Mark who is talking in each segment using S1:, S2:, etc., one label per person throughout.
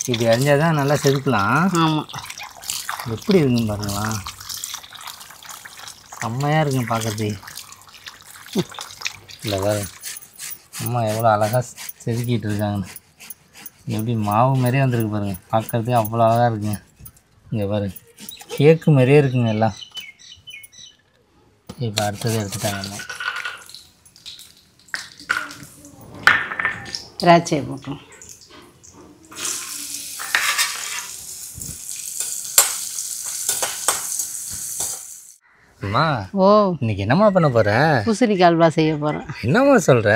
S1: இப்படி அரிஞ்சால் தான் நல்லா செதுக்கலாம்.
S2: ஆமாம்.
S1: எப்படி இருக்குன்னு பாருங்களா, செம்மையாக இருக்குங்க பார்க்குறது. இல்லை பாரு அம்மா எவ்வளோ அழகாக செதுக்கிட்டு இருக்காங்கன்னு. எப்படி மாவு மாதிரியே வந்திருக்கு பாருங்கள், பார்க்குறதுக்கு அவ்வளோ அழகாக இருக்குங்க. இங்கே பாரு கேக்கு மாதிரியே இருக்குங்க எல்லாம். இப்போ அடுத்தது எடுத்துட்டாங்க அம்மா.
S2: திராட்சை போட்டோம்.
S1: அம்மா
S2: ஓ,
S1: இன்னைக்கு என்னம்மா பண்ண போகிற?
S2: பூசணிக்காய் அல்வா செய்ய போகிறேன்.
S1: என்னம்மா சொல்கிற?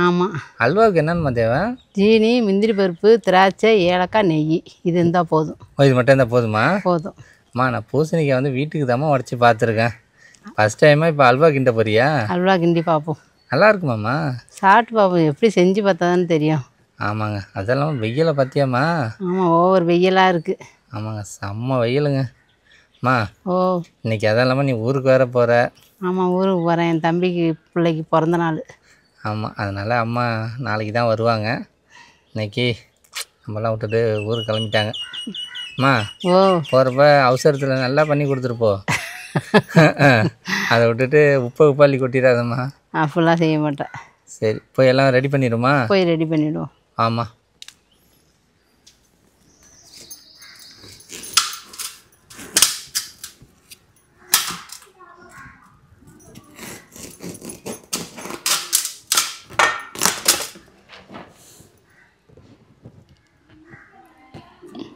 S2: ஆமாம்.
S1: அல்வாவுக்கு என்னென்னம்மா தேவை?
S2: ஜீனி, முந்திரி பருப்பு, திராட்சை, ஏலக்காய், நெய். இது இருந்தால் போதும்.
S1: ஓ, இது மட்டும் இருந்தால் போதுமா?
S2: போதும்.
S1: அம்மா நான் பூசணிக்காய் வந்து வீட்டுக்கு தாம்மா உடச்சி பார்த்துருக்கேன். ஃபஸ்ட் டைமாக இப்போ அல்வா கிண்ட போறியா?
S2: அல்வா கிண்டி பார்ப்போம்.
S1: நல்லா இருக்குமாம்மா?
S2: சாப்பிட்டு பார்ப்போம், எப்படி செஞ்சு பார்த்தா தானே தெரியும்.
S1: ஆமாங்க, அதெல்லாம் வெயிலை பார்த்தியாம்மா?
S2: ஆமாம், ஓவர் வெயிலாக இருக்குது.
S1: ஆமாங்க, செம்ம வெயிலுங்க. அம்மா
S2: ஓ,
S1: இன்றைக்கி அதெல்லாம் இல்லாமல் நீ ஊருக்கு வேறு போகிற.
S2: ஆமாம், ஊருக்கு போகிறேன். என் தம்பிக்கு பிள்ளைக்கு பிறந்த நாள்.
S1: ஆமாம், அதனால் அம்மா நாளைக்கு தான் வருவாங்க. இன்றைக்கி நம்மலாம் விட்டுட்டு ஊருக்கு கிளம்பிட்டாங்க. அம்மா
S2: ஓ,
S1: போகிறப்ப அவசரத்தில் நல்லா பண்ணி கொடுத்துருப்போ. அதை விட்டுட்டு உப்பள்ளி கொட்டிடாதம்மா.
S2: அப்படிலாம் செய்ய மாட்டேன்.
S1: சரி, போய் எல்லாம் ரெடி பண்ணிடுமா?
S2: போய் ரெடி பண்ணிவிடுவோம்.
S1: ஆமாம்.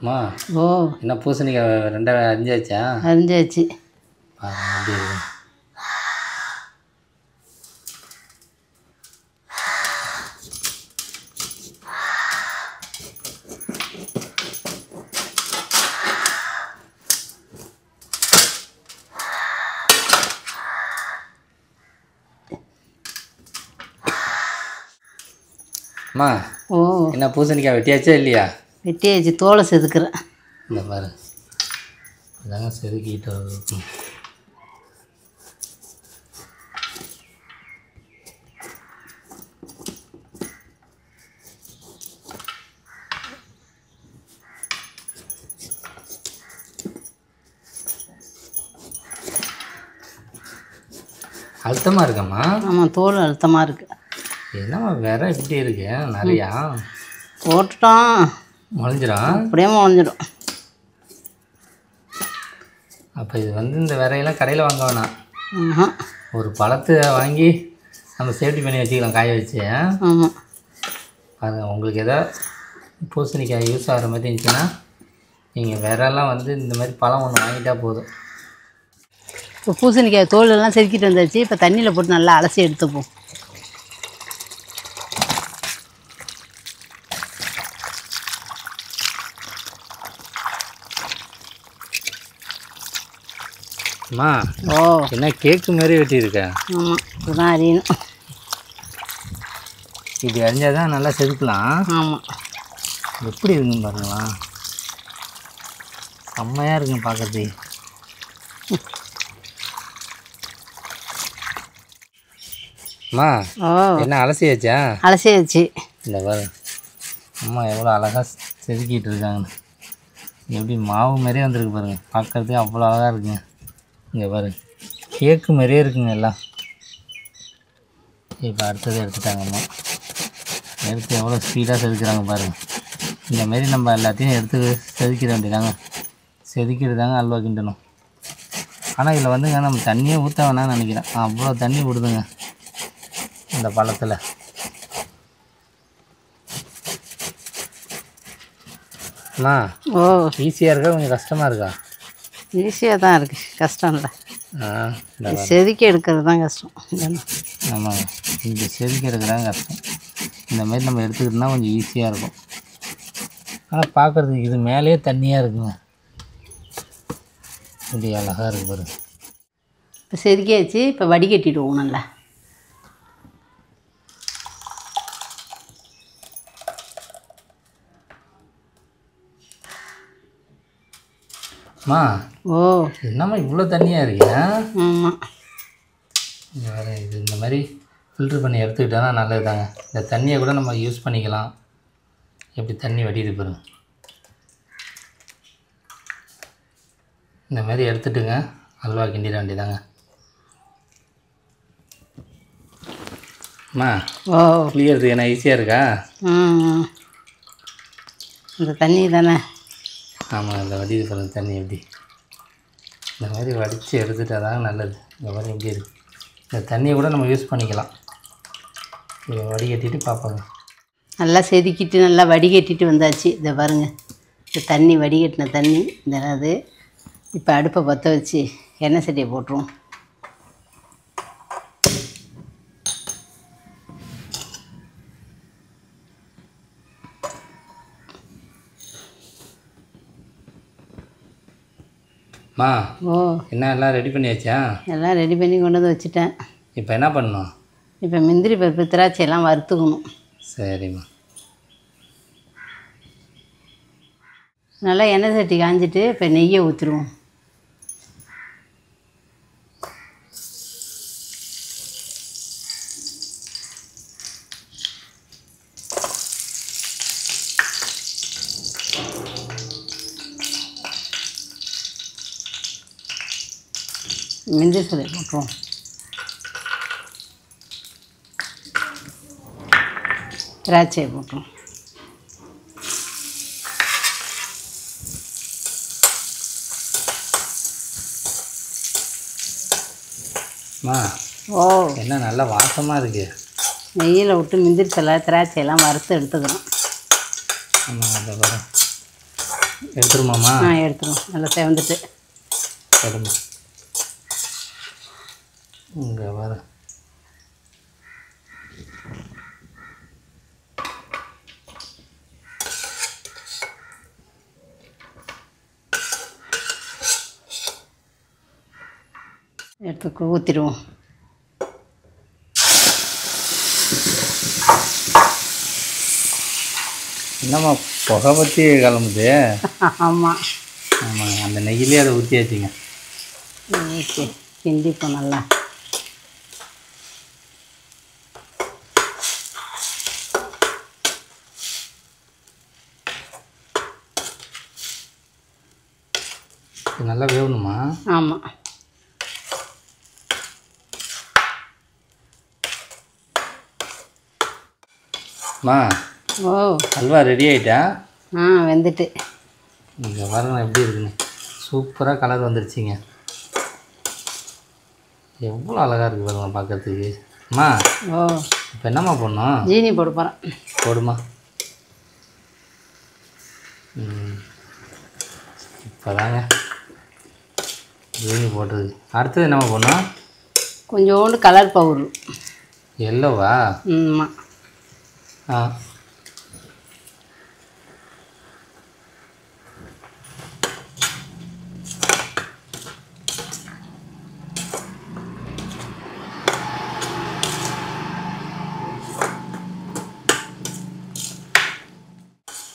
S1: அம்மா
S2: ஓ,
S1: என்ன பூசணிக்காய் ரெண்டாவது அரிஞ்சாச்சா?
S2: அரிஞ்சாச்சு.
S1: பாருங்க எப்படி இருக்கு. அம்மா
S2: ஓ,
S1: என்ன பூசணிக்காய் வெட்டியாச்சா இல்லையா?
S2: வெட்டியாச்சு, தோலை செதுக்குறேன்.
S1: இந்த பாரு அதாங்க செதுக்கிட்டு இருக்கும். அழுத்தமாக இருக்கம்மா.
S2: ஆமாம், தோல் அழுத்தமாக இருக்குது.
S1: என்னம்மா வேற இப்படி இருக்கு நிறையா?
S2: போட்டுட்டோம்,
S1: முளைஞ்சிடும்.
S2: அப்படியே முளைஞ்சிடும்.
S1: அப்போ இது வந்து இந்த விரையெல்லாம் கடையில் வாங்க வேணாம்.
S2: ஆமாம்.
S1: ஒரு பழத்தை வாங்கி நம்ம சேஃப்டி பண்ணி வச்சுக்கலாம் காய வச்சு.
S2: ஆமாம்.
S1: பாருங்கள், உங்களுக்கு எதாவது பூசணிக்காய் யூஸ் ஆகிற மாதிரி இருந்துச்சுன்னா நீங்கள் விரெல்லாம் வந்து இந்த மாதிரி பழம் ஒன்று வாங்கிட்டா போதும்.
S2: இப்போ பூசணிக்காய் தோலெல்லாம் செதுக்கிட்டு வந்தாச்சு. இப்போ தண்ணியில் போட்டு நல்லா அலசி எடுத்துப்போம்.
S1: அம்மா
S2: ஓ,
S1: என்ன கேக்கு மாதிரி வெட்டியிருக்கேன்.
S2: ஆமாம், இதுதான் அறியணும்.
S1: இப்படி அரிஞ்சால் தான் நல்லா செதுக்கலாம்.
S2: ஆமாம்.
S1: எப்படி இருக்குன்னு பாருங்களா, செம்மையாக இருக்குங்க பார்க்குறது. அம்மா
S2: ஓ,
S1: என்ன அலசியாச்சா?
S2: அலசியாச்சு.
S1: இந்த பாரு அம்மா எவ்வளோ அழகாக செதுக்கிட்டு இருக்காங்கன்னு. எப்படி மாவு மாதிரியே வந்திருக்கு பாருங்கள், பார்க்குறதுக்கு அவ்வளோ அழகாக இருக்குங்க. இங்கே பாரு கேக்கு மாதிரியே இருக்குங்க எல்லாம். இப்போ அடுத்தது எடுத்துட்டாங்க அம்மா. எடுத்து எவ்வளோ ஸ்பீடாக செதுக்கிறாங்க பாருங்கள். இந்தமாரி நம்ம எல்லாத்தையும் எடுத்து செதுக்கிட வேண்டியதாங்க. செதுக்கிட்டு தாங்க அல்வா கிண்டணும். ஆனால் இதில் வந்துங்க நம்ம தண்ணியே ஊற்ற வேணாம்னு நினைக்கிறேன். அவ்வளோ தண்ணி விடுதுங்க இந்த பழத்தில். அம்மா
S2: ஓ,
S1: ஈஸியாக இருக்கா கொஞ்சம் கஷ்டமாக இருக்கா?
S2: ஈஸியாக தான் இருக்குது, கஷ்டம் இல்லை.
S1: இந்த
S2: செதுக்கி எடுக்கிறது தான் கஷ்டம்.
S1: ஆமாங்க, இந்த செதுக்கி எடுக்கிறாங்க கஷ்டம். இந்தமாரி நம்ம எடுத்துக்கிட்டோம்னா கொஞ்சம் ஈஸியாக இருக்கும். ஆனால் பார்க்குறதுக்கு இது மேலேயே தண்ணியாக இருக்குங்க. இப்படி அழகாக இருக்குது பாருங்க.
S2: இப்போ செதுக்கியாச்சு. இப்போ வடிகட்டிடுவோம் நல்லா.
S1: அம்மா
S2: ஓ,
S1: என்னம்மா இவ்வளோ தண்ணியாக இருக்கீங்க?
S2: ஆமாம்.
S1: வேறு இது இந்த மாதிரி ஃபில்ட்ரு பண்ணி எடுத்துக்கிட்டோன்னா நல்லது தாங்க. இந்த தண்ணியை கூட நம்ம யூஸ் பண்ணிக்கலாம். எப்படி தண்ணி வடியுது பாருங்க. இந்த மாதிரி எடுத்துட்டுங்க அல்வா கிண்டிட வேண்டியதாங்க. அம்மா
S2: ஓ
S1: புளியறதுக்கு என்ன ஈஸியாக இருக்கா?
S2: இந்த தண்ணி தானே.
S1: ஆமாம், இந்த வடிவு பாருங்க தண்ணி எப்படி. இந்த மாதிரி வடித்து எடுத்துட்டா தாங்க நல்லது. இந்த மாதிரி எப்படி இருக்குது. இந்த தண்ணியை கூட நம்ம யூஸ் பண்ணிக்கலாம். இதை வடிகட்டிட்டு பார்ப்பாங்க.
S2: நல்லா செதுக்கிட்டு நல்லா வடிகட்டிட்டு வந்தாச்சு. இதை பாருங்கள், இந்த தண்ணி வடிகட்டின தண்ணி இந்த அது. இப்போ அடுப்பை பற்ற வச்சு எண்ணெய் சட்டியை போட்டுருவோம்.
S1: மா
S2: ஓ
S1: என்ன எல்லாம் ரெடி பண்ணியாச்சா?
S2: எல்லாம் ரெடி பண்ணி கொண்டு வந்து வச்சுட்டேன்.
S1: இப்போ என்ன பண்ணணும்?
S2: இப்போ முந்திரி பருப்பு திராட்சை எல்லாம் வறுத்துக்கணும்.
S1: சரிம்மா.
S2: நல்லா எண்ணெய் சட்டி காஞ்சிட்டு இப்போ நெய்யை ஊற்றிடுவோம். முந்திரி சதை போட்டுருவோம். திராட்சையை போட்டுருவோம்.
S1: மா
S2: ஓ
S1: என்ன நல்லா வாசமாக இருக்குது.
S2: நெய்யில் விட்டு முந்திரி சலை திராட்சையெல்லாம் வறுத்து எடுத்துக்கிறோம்.
S1: ஆமாம், அதை வர எடுத்துருமாம்மா?
S2: எடுத்துருவோம். நல்லா செவந்துட்டு
S1: எடுமா. இங்கே வர
S2: எடுத்து ஊற்றிடுவோம்.
S1: என்னம்மா புகை பற்றி கிளம்புது?
S2: ஆமாம்
S1: ஆமாங்க, அந்த நெய்யிலே அதை ஊற்றியாச்சுங்க.
S2: ஓகே, கிண்டிப்போம் நல்லா.
S1: இது நல்லா வேகணுமா?
S2: ஆமாம்.
S1: மா
S2: ஓ
S1: அல்வா ரெடி ஆகிட்டா?
S2: வெந்துட்டு.
S1: இங்கே வரணும் எப்படி இருக்குன்னு. சூப்பராக கலர் வந்துருச்சுங்க. எவ்வளோ அழகாக இருக்குது பாருங்க பார்க்கறதுக்கு. அம்மா
S2: ஓ
S1: இப்போ என்னம்மா பண்ணோம்?
S2: ஜீனி போட போகிறேன்.
S1: போடுமா. இப்போ தாங்க ஜீனி போட்டது. அடுத்தது என்னம்மா பண்ணோம்?
S2: கொஞ்சோண்டு கலர் பவுடர்.
S1: எல்லோவா?
S2: ஆமாம்.
S1: ஆ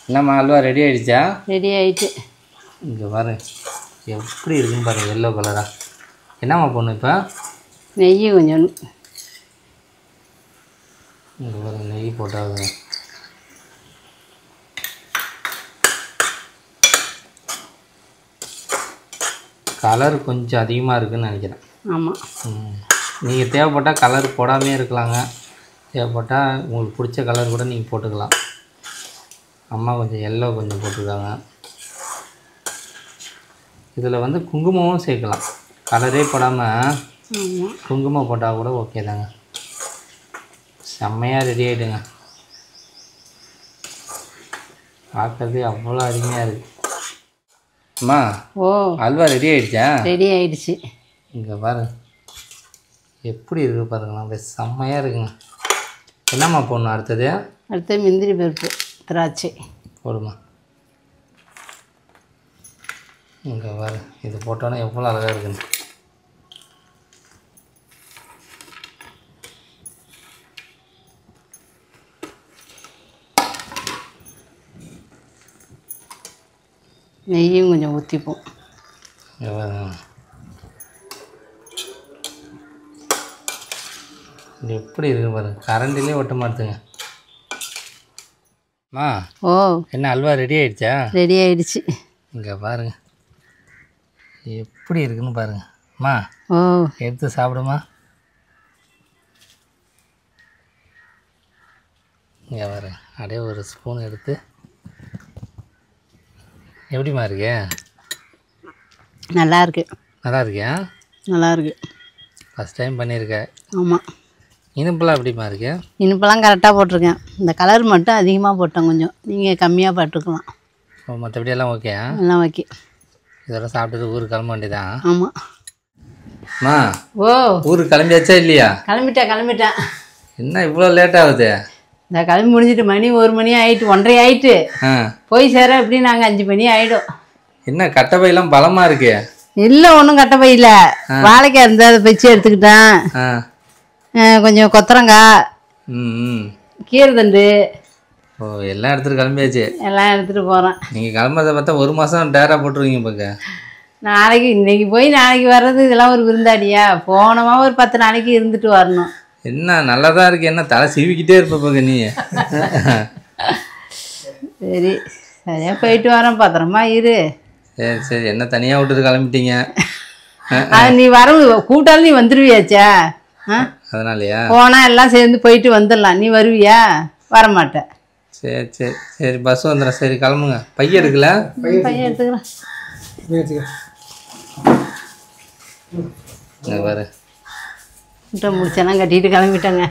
S1: என்னம்மா அல்வா ரெடி ஆகிடுச்சா?
S2: ரெடி ஆகிட்டு.
S1: இங்கே பாருங்க எப்படி இருக்குன்னு பாருங்கள், எல்லோ கலராக. என்னம்மா பண்ணும் இப்போ?
S2: நெய் கொஞ்சம்.
S1: இங்கே பாருங்க நெய் போட்டால் கலர் கொஞ்சம் அதிகமாக இருக்குதுன்னு நினைக்கிறேன்.
S2: ஆமாம்.
S1: நீங்கள் தேவைப்பட்டால் கலர் போடாமே இருக்கலாங்க. தேவைப்பட்டால் உங்களுக்கு பிடிச்ச கலர் கூட நீங்கள் போட்டுக்கலாம். அம்மா கொஞ்சம் எல்லோ கொஞ்சம் போட்டுருக்காங்க. இதில் வந்து குங்குமமும் சேர்க்கலாம். கலரே போடாமல் குங்குமம் போட்டால் கூட ஓகே தாங்க. செம்மையாக ரெடி ஆகிடுங்க. பார்க்கறதே அவ்வளோ அருமையாக இருக்குது. அம்மா
S2: ஓ
S1: அல்வா ரெடி ஆகிடுச்சா?
S2: ரெடி ஆகிடுச்சு.
S1: இங்கே பாருங்க எப்படி இருக்குது பாருங்களா, அப்படியே செம்மையாக இருக்குங்க. என்னம்மா போடணும் அடுத்தது?
S2: அடுத்து முந்திரி பருப்பு திராட்சை
S1: போடுமா. இங்கே பாரு இது போட்டோன்னா எவ்வளோ அழகாக இருக்குன்னு.
S2: நெய்யும் கொஞ்சம் ஊற்றிப்போம்.
S1: இங்கே பாருங்க இது எப்படி இருக்கு பாருங்க, கரண்டிலே ஒட்ட மாட்டுங்க. அம்மா
S2: ஓ
S1: என்ன அல்வா ரெடி ஆகிடுச்சா?
S2: ரெடி ஆகிடுச்சு.
S1: இங்கே பாருங்க எப்படி இருக்குன்னு பாருங்க அம்மா.
S2: ஓ
S1: எடுத்து சாப்பிடுமா. இங்கே வர அப்படியே ஒரு ஸ்பூன் எடுத்து. எப்படிம்மா இருக்கு?
S2: நல்லா இருக்கு.
S1: நல்லா இருக்கியா?
S2: நல்லா இருக்கு.
S1: ஃபஸ்ட் டைம் பண்ணியிருக்க.
S2: ஆமாம்.
S1: இனிப்பெல்லாம் எப்படிம்மா இருக்கு?
S2: இனிப்பெல்லாம் கரெக்டாக போட்டிருக்கேன். இந்த கலர் மட்டும் அதிகமாக போட்டேன், கொஞ்சம் நீங்கள் கம்மியாக போட்டுருக்கலாம்.
S1: மற்றபடி எல்லாம் ஓகே?
S2: எல்லாம் ஓகே.
S1: இதெல்லாம் சாப்பிட்டுட்டு ஊருக்கு கிளம்ப வேண்டியதான்.
S2: ஆமாம்.
S1: அம்மா.
S2: ஓ
S1: ஊருக்கு கிளம்பியாச்சா இல்லையா?
S2: கிளம்பிட்டேன்.
S1: என்ன இவ்வளோ லேட் ஆகுது?
S2: இந்த கிளம்பி முடிஞ்சிட்டு மணி 1 மணி ஆயிட்டு, 1:30 ஆயிட்டு. போய் சேர எப்படி நாங்கள் 5 மணி ஆகிடும்.
S1: என்ன கட்டப்பையெல்லாம் பலமாக இருக்கு?
S2: இல்லை ஒன்றும் கட்டப்பையில் வாழைக்காய் இருந்தால் அதை வச்சு எடுத்துக்கிட்டேன். கொஞ்சம் கொத்தரங்காய், கீரை தண்டு.
S1: ஓ எல்லாம் எடுத்துகிட்டு கிளம்பியாச்சு.
S2: எல்லாம் எடுத்துகிட்டு போகிறேன்.
S1: நீங்கள் கிளம்புறத பார்த்தா 1 மாதம் டேராக போட்டுருவீங்க பார்க்க.
S2: நாளைக்கு இன்றைக்கி போய் நாளைக்கு வர்றது இதெல்லாம் ஒரு விருந்தாடியா? போனமா ஒரு 10 நாளைக்கு இருந்துட்டு வரணும்.
S1: என்ன நல்லா தான் இருக்கு. என்ன தலை சீவிக்கிட்டே இருப்ப பார்க்க நீ.
S2: சரி சரியாக போயிட்டு வரேன், பத்திரமா இரு.
S1: சரி சரி. என்ன தனியாக விட்டுட்டு கிளம்பிட்டீங்க?
S2: நீ வர கூட்டாலும் நீ வந்துடுவியாச்சா?
S1: அதனாலயா?
S2: போனால் எல்லாம் சேர்ந்து போயிட்டு வந்துடலாம். நீ வருவியா? வரமாட்டேன்.
S1: சரி சரி சரி. பஸ் வந்துடுறேன். சரி கிளம்புங்க. பையன் இருக்குல்ல?
S2: பையன் எடுத்துக்கிறேன்.
S1: பாரு
S2: முட்டை முடிச்செல்லாம் கட்டிட்டு கிளம்பிட்டேங்க.